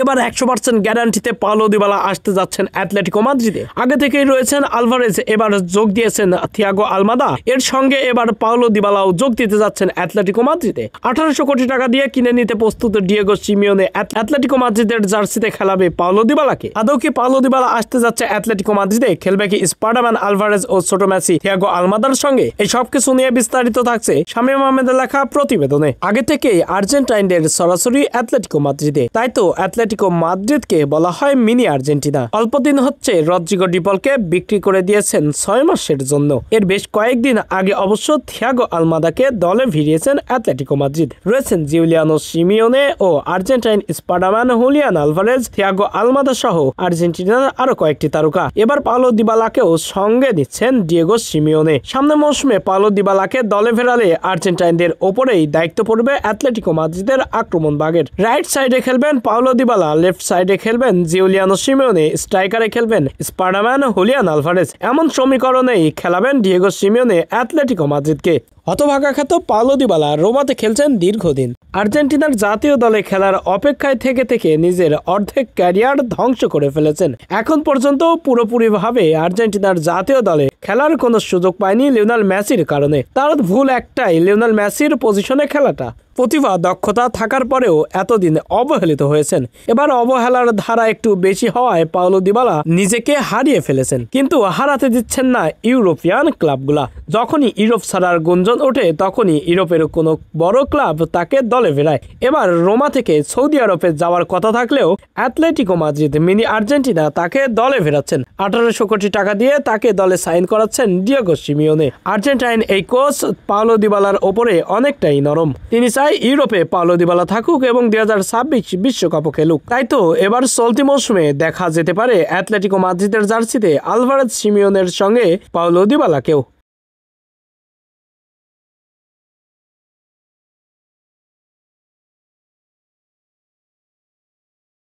এবার 100% গ্যারান্টিতে Paulo Dybala আসতে যাচ্ছেন অ্যাটলেটিকো মাদ্রিদে। আগে থেকেই রয়েছেন আলভারেজ, এবার যোগ দিয়েছেন থিয়াগো আলমাদা। এর সঙ্গে এবার পাওলো দিবালাও যোগ দিতে যাচ্ছেন অ্যাটলেটিকো মাদ্রিদে। 1800 কোটি টাকা দিয়ে কিনে নিতে প্রস্তুত ডিয়েগো সিমিওনে অ্যাটলেটিকো মাদ্রিদের জার্সিতে খেলাবে পাওলো দিবালাকে। আদৌ কি পাওলো দিবালা আসতে যাচ্ছে অ্যাটলেটিকো মাদ্রিদে? খেলবে কি স্পাইডারম্যান আলভারেজ ও ছোট মেসি থিয়াগো আলমাদার সঙ্গে? এই সবকিছু নিয়ে বিস্তারিত থাকছে শামীম আহমেদের লেখা প্রতিবেদনে। আগে থেকেই আর্জেন্টাইনদের সরাসরি অ্যাটলেটিকো মাদ্রিদে, তাই তো অ্যাটলেটিকো মাদ্রিদকে বলা হয় মিনি আর্জেন্টিনা। অল্পদিন হচ্ছে রদ্রিগো ডি পলকে বিক্রি করে দিয়েছেন 6 মাসের জন্য। এর বেশ কয়েকদিন আগে অবশ্য থিয়াগো আলমাদাকে দলে ভিড়িয়েছেন অ্যাটলেটিকো মাদ্রিদ। রয়েছেন জিউলিয়ানো সিমিওনে ও Argentine Spiderman Julian Alvarez, Thiago Almada সহ আর্জেন্টিনার আরো কয়েকটি তারকা। এবার পাওলো দিবালাকেও সঙ্গে নিচ্ছেন ডিয়েগো সিমিওনে। সামনের মৌসুমে পাওলো দিবালাকে দলে ফেরালে আর্জেন্টাইনদের ওপরেই দায়িত্ব পড়বে অ্যাটলেটিকো মাদ্রিদের আক্রমণ ভাগের। রাইট সাইডে খেলবেন পাওলো দিবালা, লেফট সাইডে খেলবেন জিউলিয়ানো সিমিওনে, স্ট্রাইকারে খেলবেন স্পাইডারম্যান হুলিয়ান আলভারেজ। এমন সমীকরণেই খেলাবেন ডিয়েগো সিমিওনে অ্যাটলেটিকো মাদ্রিদকে। হতভাগা খ্যাত পাওলো দিবালা রোমাতে খেলছেন দীর্ঘদিন। আর্জেন্টিনার জাতীয় দলে খেলার অপেক্ষায় থেকে থেকে নিজের অর্ধেক ক্যারিয়ার ধ্বংস করে ফেলেছেন। এখন পর্যন্ত পুরোপুরিভাবে আর্জেন্টিনার জাতীয় দলে খেলার কোনো সুযোগ পায়নি লিওনেল মেসির কারণে। তার ভুল একটাই, লিওনেল মেসির পজিশনে খেলাটা। প্রতিভা দক্ষতা থাকার পরেও এতদিন অবহেলিত হয়েছেন। এবার অবহেলার ধারা একটু বেশি হওয়ায় পাওলো দিবালা নিজেকে হারিয়ে ফেলেছেন, কিন্তু হারাতে দিচ্ছেন না ইউরোপিয়ান ক্লাবগুলা। যখনই ইউরোপ ছাড়ার গুঞ্জন ওঠে তখনই ইউরোপের কোনো বড় ক্লাব তাকে দলে ফেরায়। এবার রোমা থেকে সৌদি আরবে যাওয়ার কথা থাকলেও অ্যাটলেটিকো মাদ্রিদ মিনি আর্জেন্টিনা তাকে দলে ফেরাচ্ছেন। 1800 কোটি টাকা দিয়ে তাকে দলে সাইন করাচ্ছেন ডিয়েগো সিমিওনে। আর্জেন্টাইন এই কোচ পাওলো দিবালার ওপরে অনেকটাই নরম। তিনি ইউরোপে পাওলো দিবালা থাকুক এবং 2026 বিশ্বকাপও খেলুক। তাই তো এবার চলতি মৌসুমে দেখা যেতে পারে অ্যাটলেটিকো মাদ্রিদের জার্সিতে আলভারেজ সিমিওনের সঙ্গে পাওলো দিবালাকেও।